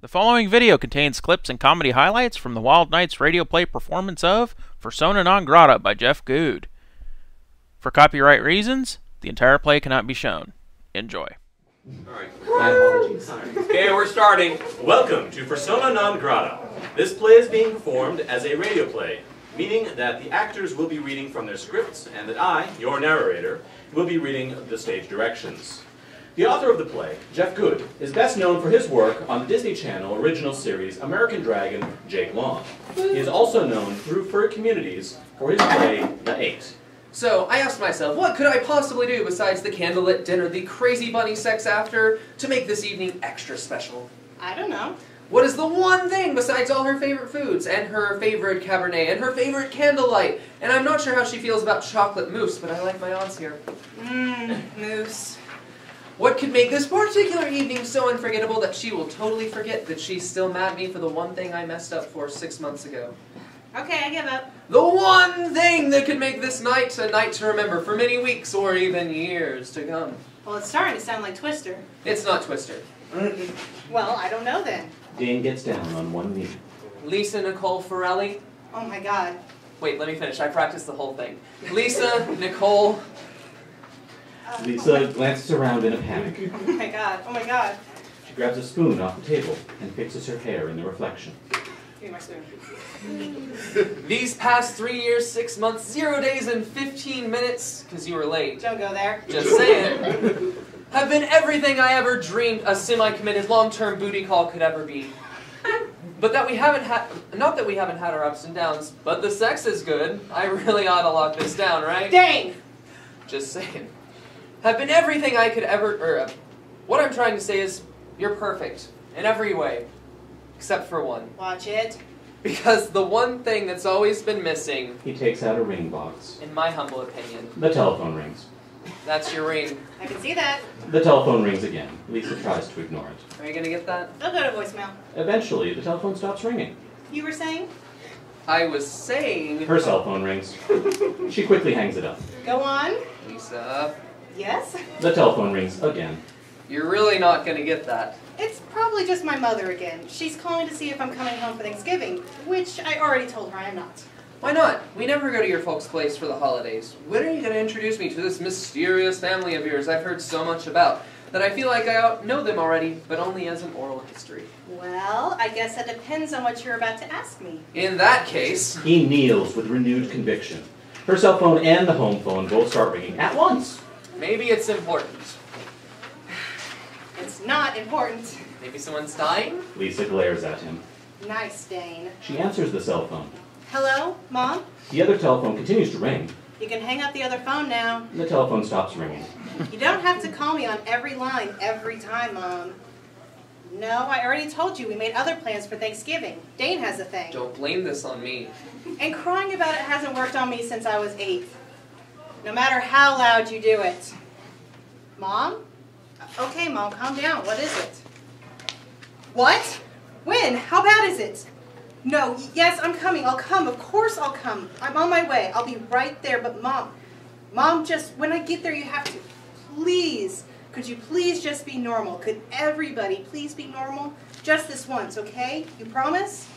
The following video contains clips and comedy highlights from the Wild Knights radio play performance of Fursona Non Grata by Goode. For copyright reasons, the entire play cannot be shown. Enjoy. Alright, my apologies. Okay, we're starting. Welcome to Fursona Non Grata. This play is being performed as a radio play, meaning that the actors will be reading from their scripts and that I, your narrator, will be reading the stage directions. The author of the play, Goode, is best known for his work on the Disney Channel original series American Dragon, Jake Long. He is also known through furry communities for his play, The Eight. So, I asked myself, what could I possibly do besides the candlelit dinner, the crazy bunny sex after, to make this evening extra special? I don't know. What is the one thing besides all her favorite foods, and her favorite Cabernet, and her favorite candlelight? And I'm not sure how she feels about chocolate mousse, but I like my odds here. Mousse. What could make this particular evening so unforgettable that she will totally forget that she's still mad at me for the one thing I messed up for 6 months ago? Okay, I give up. The one thing that could make this night a night to remember for many weeks or even years to come. Well, it's starting to sound like Twister. It's not Twister. Well, I don't know then. Dane gets down on one knee. Lisa Nicole Forelli. Oh my god. Wait, let me finish. I practiced the whole thing. Lisa Nicole. Lisa glances around in a panic. Oh my god. Oh my god. She grabs a spoon off the table and fixes her hair in the reflection. Give me my spoon. These past 3 years, 6 months, 0 days, and 15 minutes, because you were late. Don't go there. Just saying. Have been everything I ever dreamed a semi-committed long-term booty call could ever be. But that we haven't had, not that we haven't had our ups and downs, but the sex is good. I really ought to lock this down, right? Dane! Just saying. Have been everything I could ever, what I'm trying to say is, you're perfect. In every way. Except for one. Watch it. Because the one thing that's always been missing, He takes out a ring box. in my humble opinion, The telephone rings. that's your ring. I can see that. The telephone rings again. Lisa tries to ignore it. Are you gonna get that? They'll go to voicemail. Eventually, the telephone stops ringing. You were saying? I was saying... Her cell phone rings. She quickly hangs it up. Go on. Lisa, Yes? The telephone rings again. you're really not gonna get that. It's probably just my mother again. She's calling to see if I'm coming home for Thanksgiving, which I already told her I am not. Why not? We never go to your folks' place for the holidays. When are you gonna introduce me to this mysterious family of yours I've heard so much about, that I feel like I know them already, but only as an oral history? Well, I guess that depends on what you're about to ask me. In that case... He kneels with renewed conviction. Her cell phone and the home phone both start ringing at once. maybe it's important. It's not important. Maybe someone's dying? Lisa glares at him. Nice, Dane. She answers the cell phone. Hello, Mom? The other telephone continues to ring. You can hang up the other phone now. The telephone stops ringing. You don't have to call me on every line every time, Mom. No, I already told you we made other plans for Thanksgiving. Dane has a thing. Don't blame this on me. And crying about it hasn't worked on me since I was 8. No matter how loud you do it. Mom? Okay, Mom, calm down. What is it? What? When? How bad is it? No, yes, I'm coming. I'll come. Of course I'll come. I'm on my way. I'll be right there. But Mom, just when I get there, you have to. Please. Could you please just be normal? Could everybody please be normal? Just this once, okay? You promise?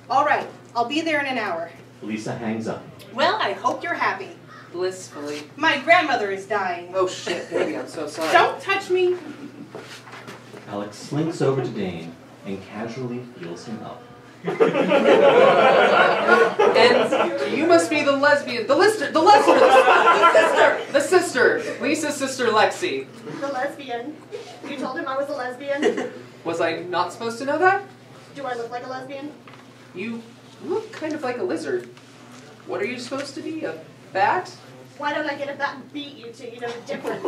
All right. I'll be there in an hour. Lisa hangs up. Well, I hope you're happy. Blissfully. My grandmother is dying. Oh shit, baby, I'm so sorry. Don't touch me. Alex slinks over to Dane and casually feels him up. And you must be the lesbian, the sister, Lisa's sister Lexi. The lesbian. You told him I was a lesbian? Was I not supposed to know that? Do I look like a lesbian? You look kind of like a lizard. What are you supposed to be, a bat? Why don't I get a bat and beat you till you know the difference?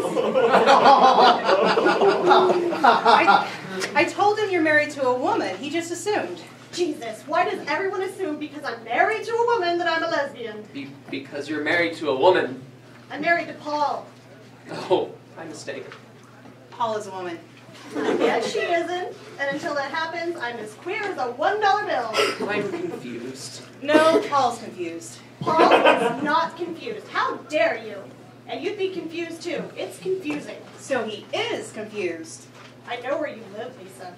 I told him you're married to a woman. He just assumed. Jesus, why does everyone assume because I'm married to a woman that I'm a lesbian? Because you're married to a woman. I'm married to Paul. Oh, my mistake. Paul is a woman. Yet she isn't, and until that happens, I'm as queer as a $1 bill. I'm confused. No, Paul's confused. Paul is not confused. How dare you? And you'd be confused too. It's confusing. So he is confused. I know where you live, Lisa.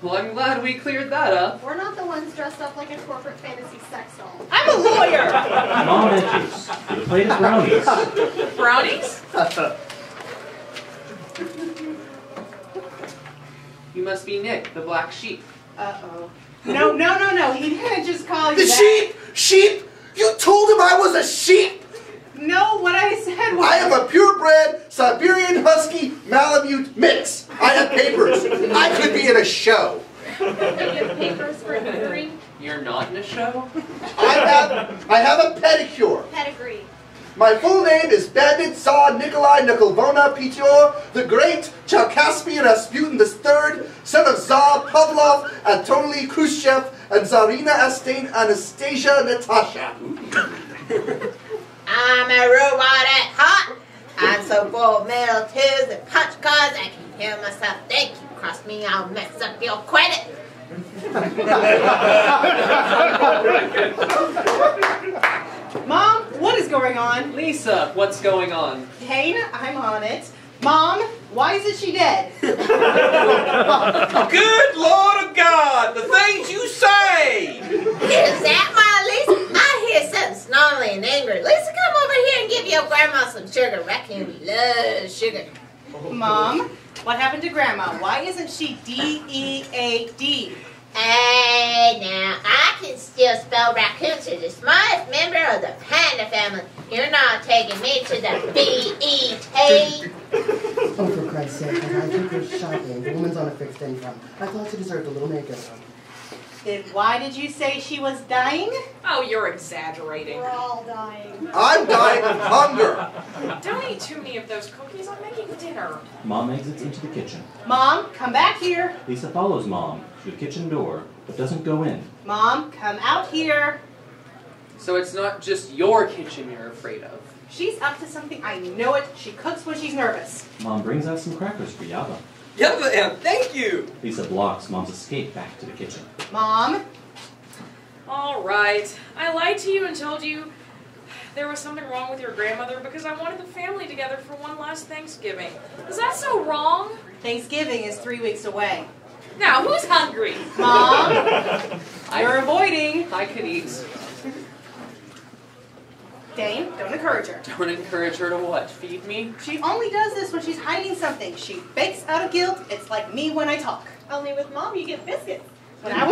Well, I'm glad we cleared that up. We're not the ones dressed up like a corporate fantasy sex doll. I'm a lawyer! Mom enters with a plate of brownies. Brownies? You must be Nick, the black sheep. Uh-oh. No. He didn't just call you The that. sheep! Sheep! You told him I was a sheep! No, what I said was... I am a purebred Siberian Husky Malamute mix. I have papers. I could be in a show. Do you have papers for pedigree? You're not in a show? I have a pedicure. Pedigree. My full name is Bandit Tsar Nikolai Nikolvona Pichor, the Great Cherkaspian Rasputin III, son of Tsar Pavlov, Anatoly Khrushchev, and Tsarina Anastasia Natasha. I'm a robot at heart. I'm so full of metal tubes and punch cards I can hear myself think. You cross me, I'll mess up your credit. Mom, what is going on? Lisa, what's going on? Dane, I'm on it. Mom, why isn't she dead? Good Lord of God, the things you say! Is that my Lisa? I hear something snarly and angry. Lisa, come over here and give your grandma some sugar. Raccoon loves sugar. Mom, what happened to Grandma? Why isn't she D-E-A-D? Hey, now, I can still spell raccoon to the smartest member of the panda family. You're not taking me to the B-E-T. Oh, for Christ's sake, I took her shopping. The woman's on a fixed income. I thought she deserved a little makeup. Then why did you say she was dying? Oh, you're exaggerating. We're all dying. I'm dying of hunger. Don't eat too many of those cookies. I'm making dinner. Mom exits into the kitchen. Mom, come back here. Lisa follows Mom to the kitchen door, but doesn't go in. Mom, come out here. So it's not just your kitchen you're afraid of. She's up to something. I know it. She cooks when she's nervous. Mom brings out some crackers for Yava. Yava, thank you! Lisa blocks Mom's escape back to the kitchen. Mom, All right. I lied to you and told you there was something wrong with your grandmother because I wanted the family together for one last Thanksgiving. Is that so wrong? Thanksgiving is 3 weeks away. Now, who's hungry? Mom, you're avoiding. I could eat. Dane, don't encourage her. Don't encourage her to what? Feed me? She only does this when she's hiding something. She fakes out of guilt. It's like me when I talk. Only with Mom you get biscuits. When I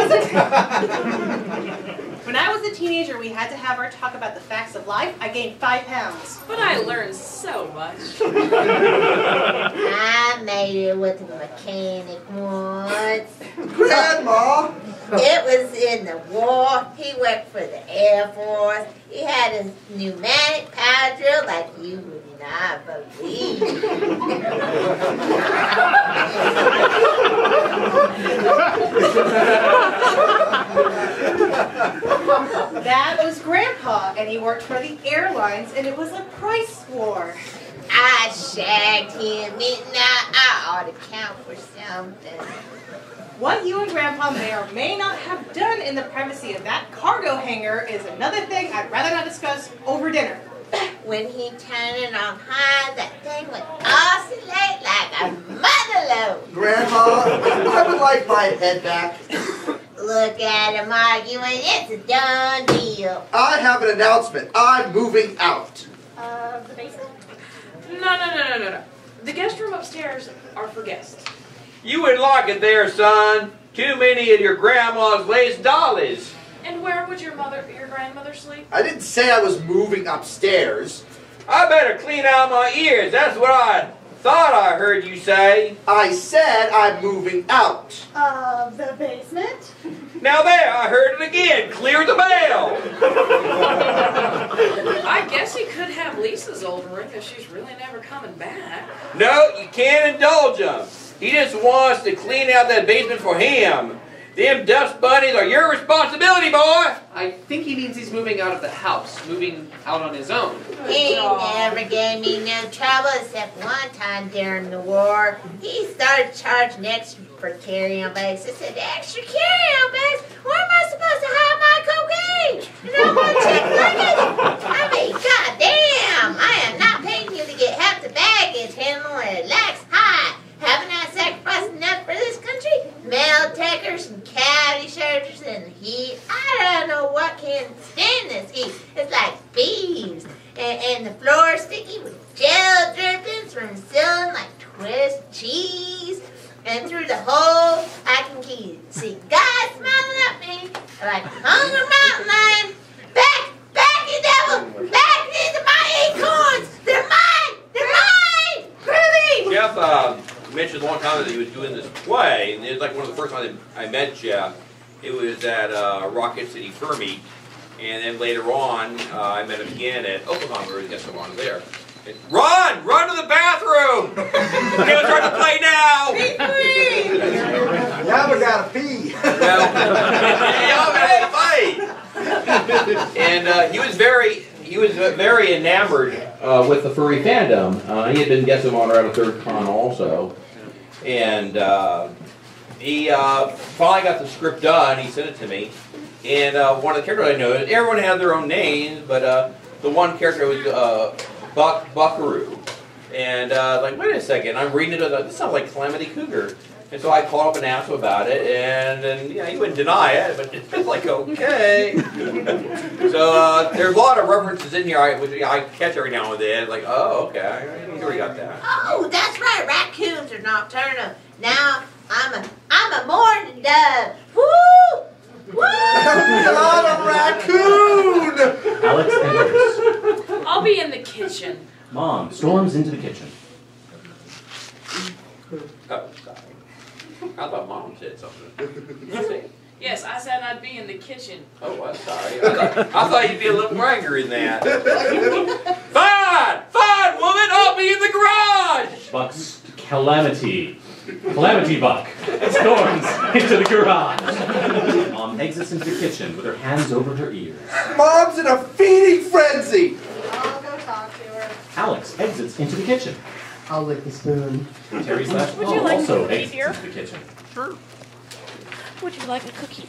was a teenager, we had to have her talk about the facts of life. I gained 5 pounds. But I learned so much. I made it with a mechanic once. Grandma! It was in the war. He worked for the Air Force. He had a pneumatic power drill like you would not believe. That was Grandpa, and he worked for the airlines, and it was a price war. I shagged him. I ought to count for something. What you and Grandpa may or may not have done in the privacy of that cargo hangar is another thing I'd rather not discuss over dinner. When he turned it on high, that thing would oscillate like a motherlode. Grandma, I would like my head back. Look at him arguing. It's a done deal. I have an announcement. I'm moving out. The basement? No. The guest room upstairs are for guests. You would like it there, son. Too many of your grandma's lace dollies. And where would your grandmother sleep? I didn't say I was moving upstairs. I better clean out my ears. That's what I thought I heard you say. I said I'm moving out. Of the basement? Now there, I heard it again. Clear the bell. I guess he could have Lisa's old room if she's really never coming back. No, you can't indulge him. He just wants to clean out that basement for him. Them dust bunnies are your responsibility, boy. I think he means he's moving out of the house, moving out on his own. He never gave me no trouble except one time during the war. He started charging extra for carry-on bags. I said, extra carry-on bags? Where am I supposed to hide my cocaine? And I'm going to check luggage. I mean, goddamn, I am not paying you to get half the baggage handle and relax high. Haven't I sacrificed enough for this country? Mail taker couldn't stand this heat. It's like bees. And the floor sticky with gel drippings from the ceiling like twist cheese. And through the hole, I can see God smiling at me like a hungry mountain lion. Back, you devil! Back into my acorns! They're mine! They're mine! Groovy! Jeff mentioned a long time that he was doing this play, and it was like one of the first times I met Jeff. It was at Rocket City Fermi, and then later on, I met him again at Oklahoma, where he got someone there. And, run to the bathroom! He'll start to play now! Yava gotta pee. And he was very enamored with the furry fandom. He had been guest of honor at a third con also, and he finally got the script done. He sent it to me, and one of the characters I know, everyone had their own names, but the one character was Buckaroo, and like, wait a second, I'm reading it. This sounds like Calamity Cougar. And so I called up and asked him about it, and then he wouldn't deny it, but it's like, okay. So there's a lot of references in here which I catch every now and then, like, oh, okay, I already got that. Oh, that's right, raccoons are nocturnal. Now I'm a morning dove. Woo! Woo! Not a raccoon! Alex enters. I'll be in the kitchen. Mom storms into the kitchen. Oh, sorry. I thought Mom said something. Yes, I said I'd be in the kitchen. Oh, I'm sorry. I thought you'd be a little more angry than that. Fine, woman, I'll be in the garage. Buck's Calamity. Calamity Buck storms into the garage. Mom exits into the kitchen with her hands over her ears. Mom's in a feeding frenzy. I'll go talk to her. Alex exits into the kitchen. I'll lick the spoon. Terry slash Would Paul you like also some exits here? into the kitchen. Sure. Would you like a cookie?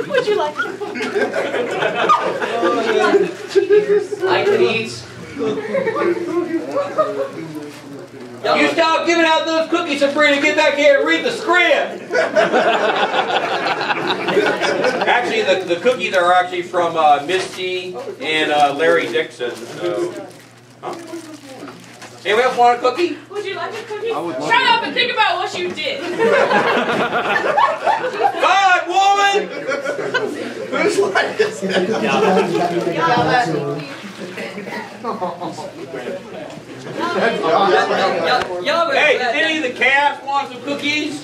Would you like a cookie? I could eat. You stop giving out those cookies, Zebrina. Get back here and read the script. Actually, the cookies are actually from Misty and Larry Dixon. So. Huh? Anyone else want a cookie? Would you like a cookie? Shut up and think about what you did. Fine, woman! Who's like this? Hey, does any of the cast want some cookies?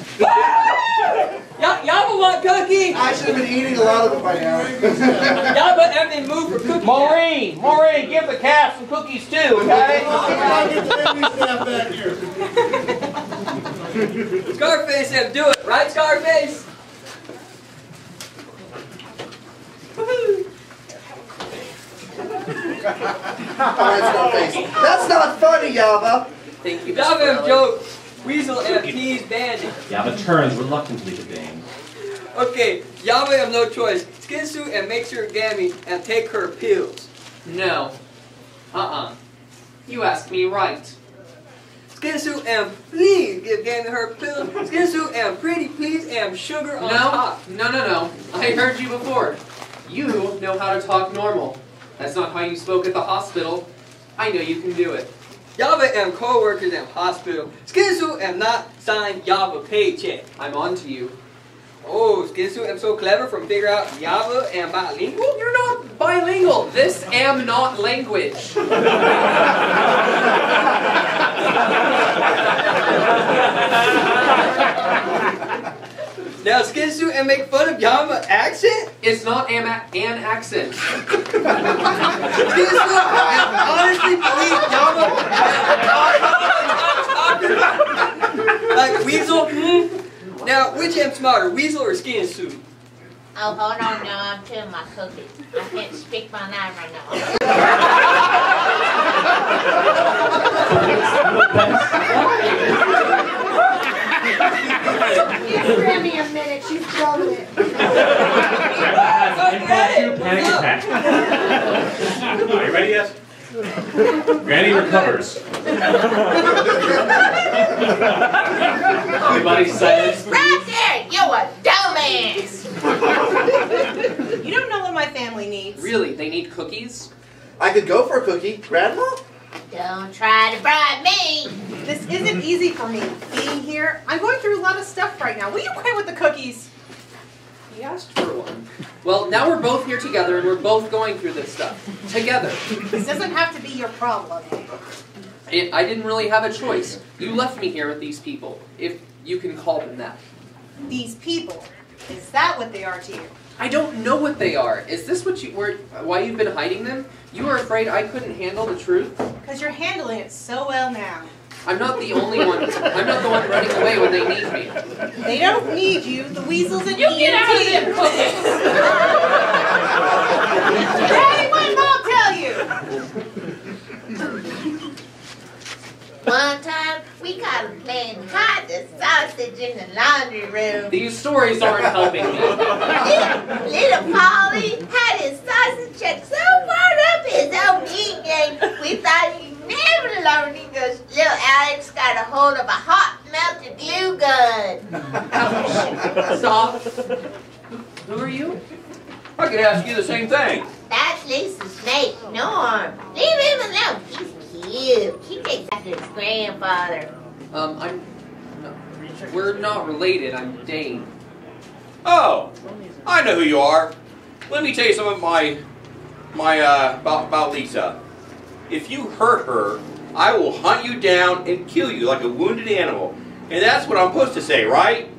Yava want cookie. I should have been eating a lot of them by now. Yava, everything move for cookie. Maureen, give the cast some cookies too, okay? Scarface said do it, right, Scarface? That's not funny, Yava. Thank you. Yava joke. Weasel and Peas bandit. Yava turns reluctantly to Dane. Okay, Yava have no choice. Skin suit and make sure Gammy and take her pills. No. You asked me right. Skin suit and please give Gammy her pills. Skin suit and pretty please and sugar on top. No. I heard you before. You know how to talk normal. That's not how you spoke at the hospital. I know you can do it. Yava and co-workers in hospital. Skin suit and not sign Yava paycheck. I'm on to you. Oh, Skin suit am so clever from figure out Yava and bilingual? You're not bilingual. This am not language. Now Skin suit and make fun of Yava accent? It's not an accent. Skin suit and honestly believe Yava like Weasel? Now, which am smarter, Weasel or Skin suit? Oh, hold on now, I'm chewing my cookies. I can't speak my name right now. Give Grammy a minute, she's throwing it. Impromptu panic attack. Are you ready, yes? Granny recovers. Everybody silence. Right there! You a dumbass! You don't know what my needs. Really, they need cookies? I could go for a cookie. Grandma? Don't try to bribe me. This isn't easy for me, being here. I'm going through a lot of stuff right now. Will you quit with the cookies? He asked for one. Well, now we're both here together and we're both going through this stuff. Together. This doesn't have to be your problem. I didn't really have a choice. You left me here with these people, if you can call them that. These people. Is that what they are to you? I don't know what they are. Is this what why you've been hiding them? You were afraid I couldn't handle the truth? Because you're handling it so well now. I'm not the only one. I'm not the one running away when they need me. They don't need you. The weasels and You get out of them cookies! Daddy, what did Mom tell you? One time, we caught him playing hide the sausage in the laundry room. These stories aren't helping me. Little Polly had his sausage check so far up his own meat game, we thought he'd never learn because little Alex got a hold of a hot melted glue gun. Stop. Who are you? I could ask you the same thing. That's Lisa's snake, Norm. Leave him alone. He's cute. He takes after his grandfather. We're not related. I'm Dane. Oh, I know who you are. Let me tell you some of about Lisa. If you hurt her, I will hunt you down and kill you like a wounded animal. And that's what I'm supposed to say, right?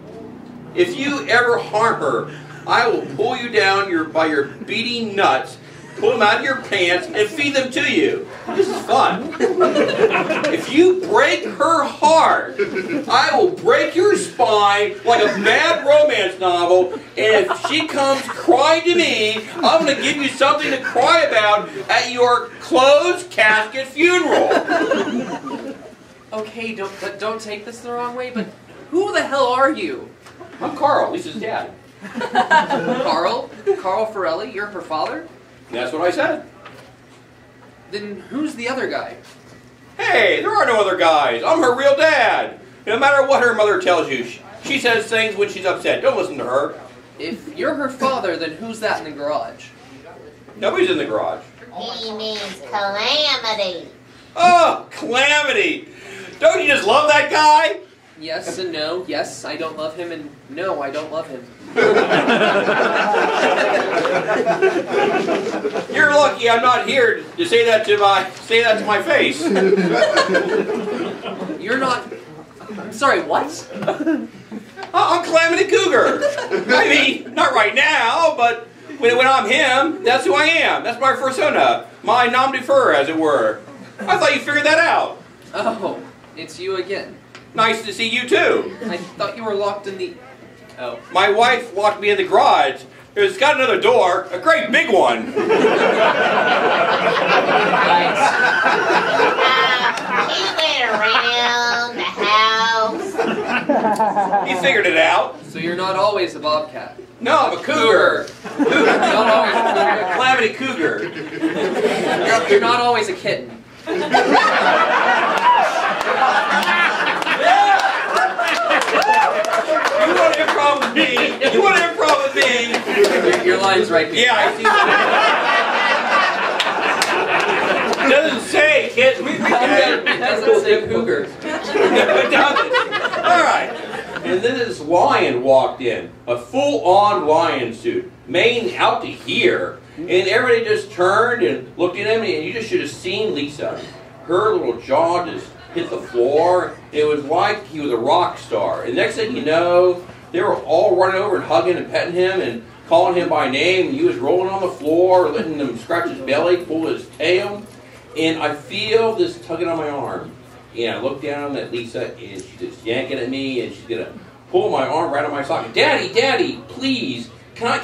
If you ever harm her, I will pull you down by your beating nuts, pull them out of your pants, and feed them to you. This is fun. If you break her heart, I will break your spine like a bad romance novel, and if she comes crying to me, I'm going to give you something to cry about at your closed casket funeral. Okay, don't take this the wrong way, but who the hell are you? I'm Carl, Lisa's dad. Carl? Carl Forelli? You're her father? That's what I said. Then who's the other guy? Hey, there are no other guys. I'm her real dad. No matter what her mother tells you, she says things when she's upset. Don't listen to her. If you're her father, then who's that in the garage? Nobody's in the garage. He means Calamity. Oh, Calamity. Don't you just love that guy? Yes and no. Yes, I don't love him, and no, I don't love him. You're lucky I'm not here to say that to my face. You're not. I'm sorry. What? I'm Calamity Cougar. I mean, not right now, but when I'm him, that's who I am. That's my persona, my nom de fer, as it were. I thought you figured that out. Oh, it's you again. Nice to see you too. I thought you were locked in the. Oh. My wife locked me in the garage. It's got another door, a great big one. He went around the house. He figured it out. So you're not always a bobcat. No, I'm a cougar. Not always a cougar. Calamity Cougar. You're not always a kitten. You want to improv with me? You want to improv with me? Your line's right here. Yeah, I see that. It doesn't say kitten. It doesn't say cougar. It doesn't. All right. And then this lion walked in, a full-on lion suit, mane out to here, and everybody just turned and looked at him, and you just should have seen Lisa. Her little jaw just hit the floor. It was like he was a rock star. And next thing you know, they were all running over and hugging and petting him and calling him by name. And he was rolling on the floor, letting them scratch his belly, pull his tail. And I feel this tugging on my arm. And I look down at Lisa, and she's just yanking at me, and she's gonna pull my arm right out of my socket. Daddy, please, can I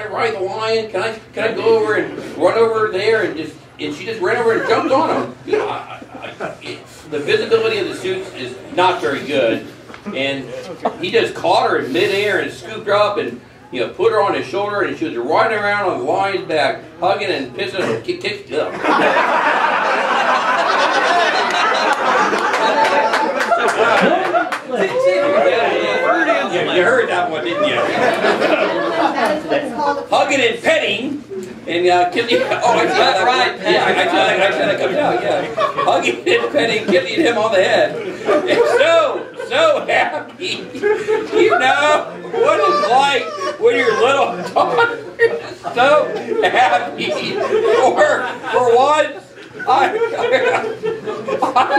ride the lion? Can I go over and run over there and she just ran over and jumped on him. You know, the visibility of the suits is not very good, and he just caught her in midair and scooped her up and put her on his shoulder, and she was riding around on the lion's back, hugging and pissing and kicked up. You heard that one, didn't you? Hugging and petting, And killing. Oh, I saw that right. Yeah, I saw that come down. Yeah, hugging and petting, killing him on the head. And so happy. You know what it's like when your little daughter is so happy. For once. I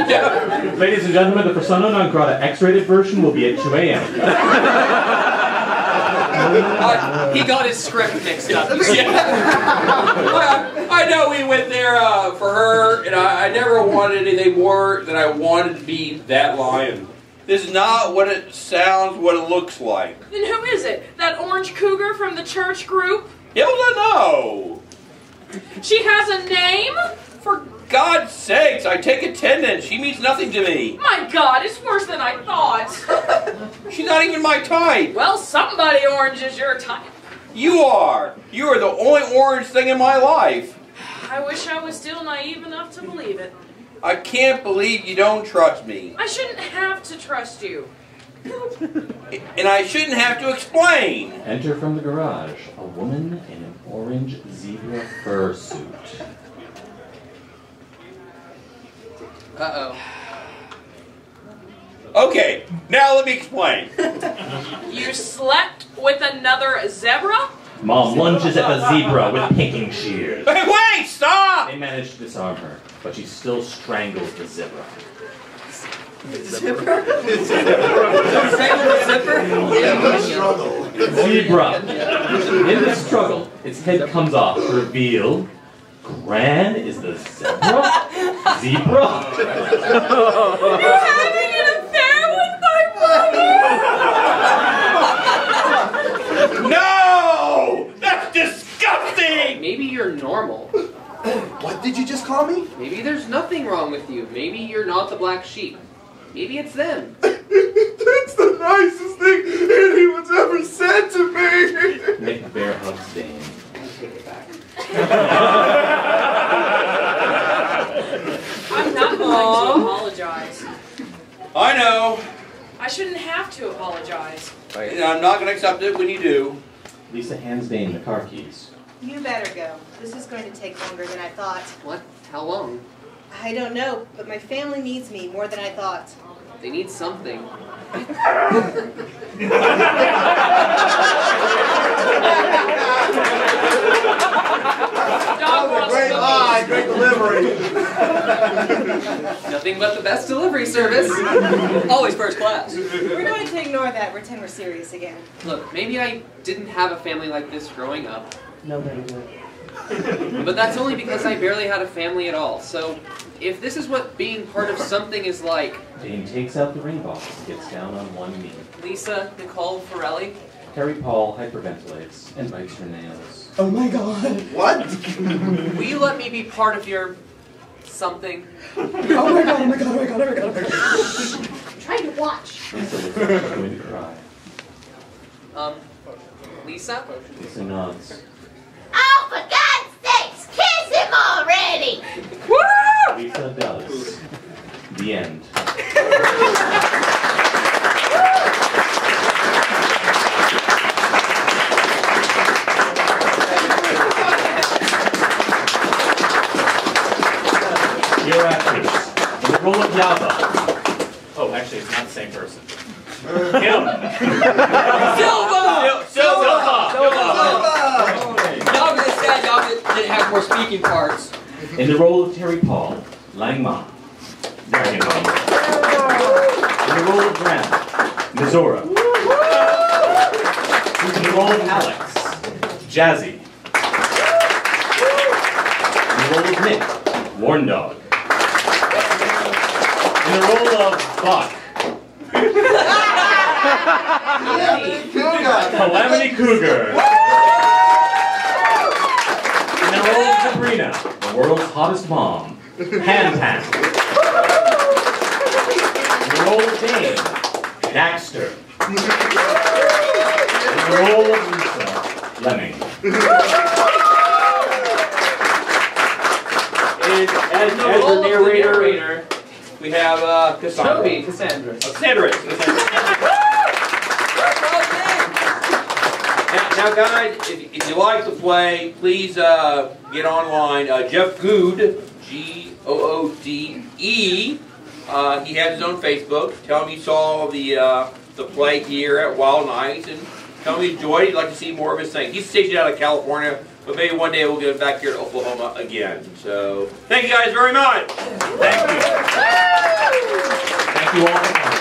know. Ladies and gentlemen, the Fursona Non Grata X-rated version will be at 2 a.m. He got his script mixed up. I know we went there for her, and I never wanted anything more than I wanted to be that lion. This is not what it sounds, what it looks like. Then who is it? That orange cougar from the church group? Hilda, no. She has a name? For God's sakes, I take attendance. She means nothing to me. My God, it's worse than I thought. She's not even my type. Well, somebody orange is your type. You are. You are the only orange thing in my life. I wish I was still naive enough to believe it. I can't believe you don't trust me. I shouldn't have to trust you. And I shouldn't have to explain. Enter from the garage a woman in an orange zebra fur suit. Uh-oh. Okay, now let me explain. You slept with another zebra? Mom lunges at the zebra with pinking shears. Hey, wait, stop! They manage to disarm her, but she still strangles the zebra. Zipper? Zebra. In the struggle, its head comes off to reveal Gran is the zebra? Zebra? You're having an affair with my mother? No! That's disgusting! Maybe you're normal. What did you just call me? Maybe there's nothing wrong with you. Maybe you're not the black sheep. Maybe it's them. That's the nicest thing anyone's ever said to me. Nick bear hugs Dane. I take it back. I'm not going to apologize. I know. I shouldn't have to apologize. And I'm not going to accept it when you do. Lisa hands Dane the car keys. You better go. This is going to take longer than I thought. What? How long? I don't know, but my family needs me more than I thought. They need something. Great eye, great delivery. Nothing but the best delivery service. Always first class. We're going to ignore that. Pretend we're serious again. Look, maybe I didn't have a family like this growing up. Nobody did. But that's only because I barely had a family at all. So, if this is what being part of something is like... Dane takes out the ring box and gets down on one knee. Lisa, Nicole, Forelli. Terry Paul hyperventilates and bites her nails. Oh my God! What? Will you let me be part of your... something? Oh my God, oh my God, oh my God, oh my God, oh my God. I'm trying to watch. Lisa looks like she's going to cry. Lisa? Lisa nods. Oh, for God's sakes, kiss him already! Woo! Lisa does. The end. Your actors. In the role of Yava. Oh, actually, it's not the same person. Him. Silva! Silva! Y'all just said y'all didn't have more speaking parts. In the role of Terry Paul, Langma. DragonKid. In the role of Gran, Misora. In the role of Alex, Jazzy. In the role of Nick, Warndog. In the role of Buck, Calamity Cougar. In the role of Zebrina, the world's hottest mom, Hand. In the role of Dane, Daxter. In the role of Lisa, Leming. As the narrator, we have Toby, Cassandrus. Cassandrus. Now, guys, if you like the play, please get online. Jeff Goode, Goode. He has his own Facebook. Tell him you saw the play here at Wild Nights, and tell him you enjoyed it. You'd like to see more of his things. He's stationed out of California, but maybe one day we'll get him back here to Oklahoma again. So, thank you guys very much. Thank you. Thank you all for coming.